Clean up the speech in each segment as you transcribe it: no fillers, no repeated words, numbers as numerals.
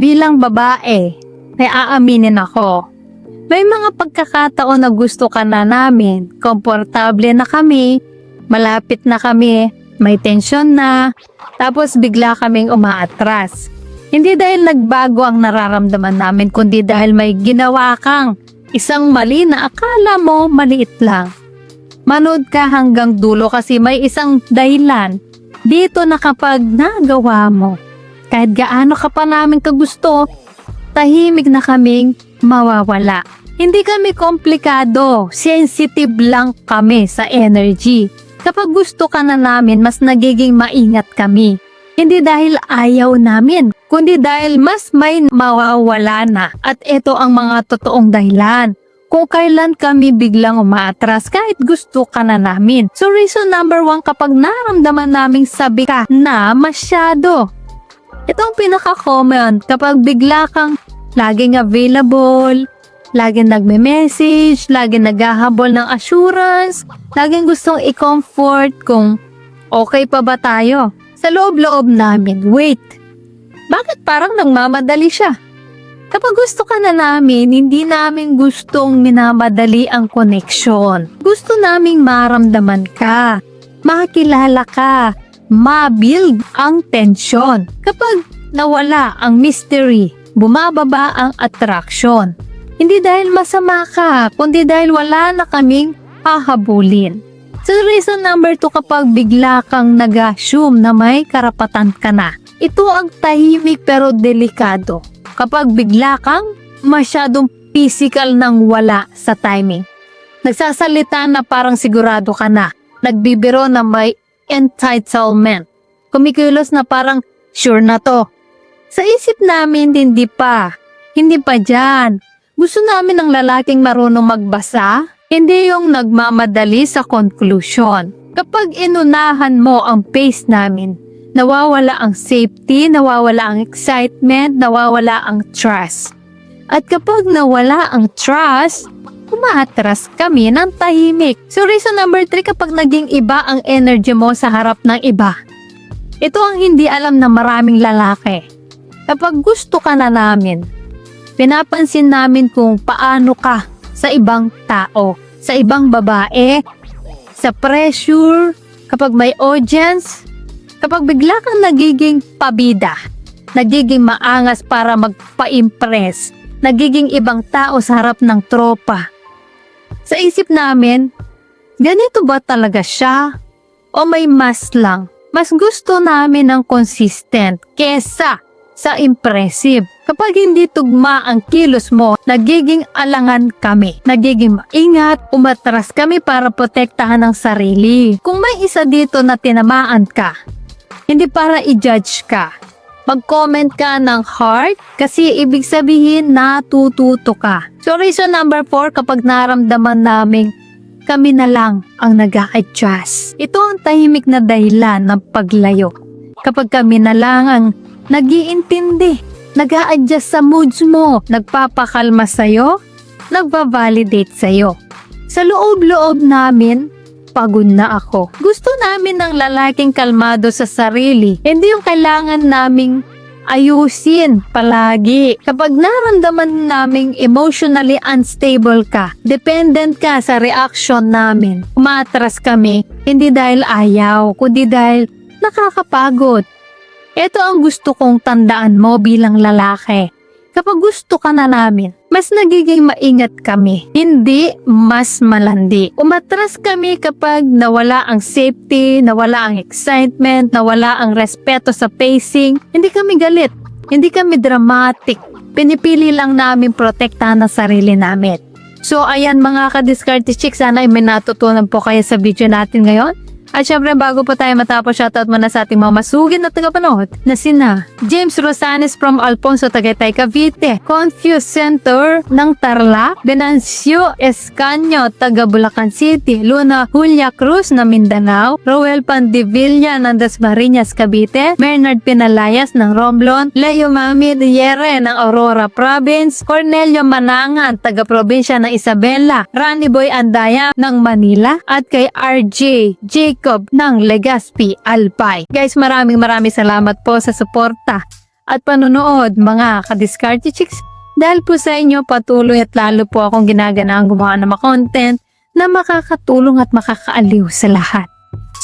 bilang babae, may aaminin ako. May mga pagkakataon na gusto ka na namin, komportable na kami, malapit na kami, may tensyon na, tapos bigla kaming umaatras. Hindi dahil nagbago ang nararamdaman namin, kundi dahil may ginawa kang isang mali na akala mo maliit lang. Manood ka hanggang dulo kasi may isang dahilan dito na kapag nagawa mo, kahit gaano ka pa namin kagusto, tahimik na kaming mawawala. Hindi kami komplikado, sensitive lang kami sa energy. Kapag gusto ka na namin, mas nagiging maingat kami. Hindi dahil ayaw namin, kundi dahil mas may mawawala na. At ito ang mga totoong dahilan kung kailan kami biglang umaatras kahit gusto ka na namin. So reason number 1, kapag naramdaman naming sabi ka na masyado. Itong pinaka-common, kapag bigla kang laging available, laging nagme-message, laging naghahabol ng assurance, laging gustong i-comfort kung okay pa ba tayo. Sa loob-loob namin, wait, bakit parang nagmamadali siya? Kapag gusto ka na namin, hindi namin gustong minamadali ang connection. Gusto naming maramdaman ka, makilala ka, ma-build ang tension. Kapag nawala ang mystery, bumababa ang attraction. Hindi dahil masama ka, kundi dahil wala na kaming hahabulin. So reason number 2, kapag bigla kang nag-assume na may karapatan ka na. Ito ang tahimik pero delikado. Kapag bigla kang masyadong physical nang wala sa timing. Nagsasalita na parang sigurado ka na. Nagbibiro na may entitlement. Kumikilos na parang sure na to. Sa isip namin, hindi pa dyan. Gusto namin ng lalaking marunong magbasa, hindi yung nagmamadali sa conclusion. Kapag inunahan mo ang pace namin, nawawala ang safety, nawawala ang excitement, nawawala ang trust. At kapag nawala ang trust, umaatras kami ng tahimik. So reason number 3, kapag naging iba ang energy mo sa harap ng iba. Ito ang hindi alam ng maraming lalaki. Kapag gusto ka na namin, pinapansin namin kung paano ka sa ibang tao, sa ibang babae, sa pressure, kapag may audience, kapag bigla kang nagiging pabida, nagiging maangas para magpa-impress, nagiging ibang tao sa harap ng tropa. Sa isip namin, ganito ba talaga siya? O may mas lang? Mas gusto namin ng consistent kesa sa impressive. Kapag hindi tugma ang kilos mo, nagiging alangan kami. Nagiging maingat, umatras kami para protektahan ang sarili. Kung may isa dito na tinamaan ka, hindi para i-judge ka. Mag-comment ka ng heart kasi ibig sabihin natututo ka. So reason number 4, kapag naramdaman namin kami na lang ang nag-a-adjust. Ito ang tahimik na dahilan ng paglayo. Kapag kami na lang ang nag-iintindi, nag-a-adjust sa moods mo, nagpapakalma sa'yo, nagbabalidate sa'yo. Sa loob-loob namin, pagod na ako. Gusto namin ng lalaking kalmado sa sarili. Hindi yung kailangan naming ayusin palagi. Kapag naramdaman naming emotionally unstable ka, dependent ka sa reaction namin, umatras kami, hindi dahil ayaw, kundi dahil nakakapagod. Ito ang gusto kong tandaan mo bilang lalaki. Kapag gusto ka na namin, mas nagiging maingat kami, hindi mas malandi. Umatras kami kapag nawala ang safety, nawala ang excitement, nawala ang respeto sa pacing. Hindi kami galit, hindi kami dramatic. Pinipili lang namin protektahan ang sarili namin. So ayan mga ka-Diskarte Chicks, sana ay may natutunan po kayo sa video natin ngayon. At syempre bago pa tayo matapos, shoutout muna sa ating mga masugid na tagapanood na sina James Rosanes from Alfonso, Tagaytay, Cavite, Confuse Center ng Tarlac, Venancio Escanio, taga Bulacan City, Luna Julia Cruz na Mindanao, Roel Pandivilla ng Dasmariñas, Cavite, Bernard Pinalayas ng Romblon, Leo Mami Diere ng Aurora Province, Cornelio Manangan, taga probinsya ng Isabela, Rani Boy Andaya ng Manila, at kay RJ Jacob ng Legazpi, Albay. Guys, maraming salamat po sa suporta at panonood mga ka-Diskarte Chicks. Dahil po sa inyo patuloy at lalo po akong ginaganahan gumawa ng mga content na makakatulong at makakaaliw sa lahat.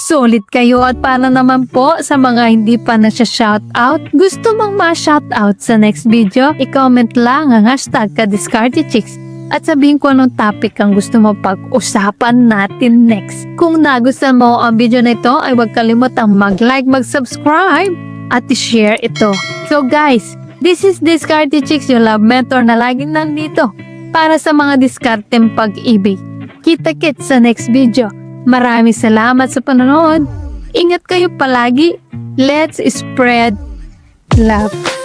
Solid kayo at para naman po sa mga hindi pa na-shoutout, gusto mong ma-shoutout sa next video, i-comment lang ang hashtag ka-Diskarte Chicks at sabihin ko anong topic ang gusto mo pag-usapan natin next. Kung nagustuhan mo ang video na ito ay huwag kalimutang mag-like, mag-subscribe at i-share ito. So guys, this is Diskarte Chicks, yung love mentor na laging nandito para sa mga diskarteng pag-ibig. Kita-kits sa next video. Maraming salamat sa panonood. Ingat kayo palagi. Let's spread love.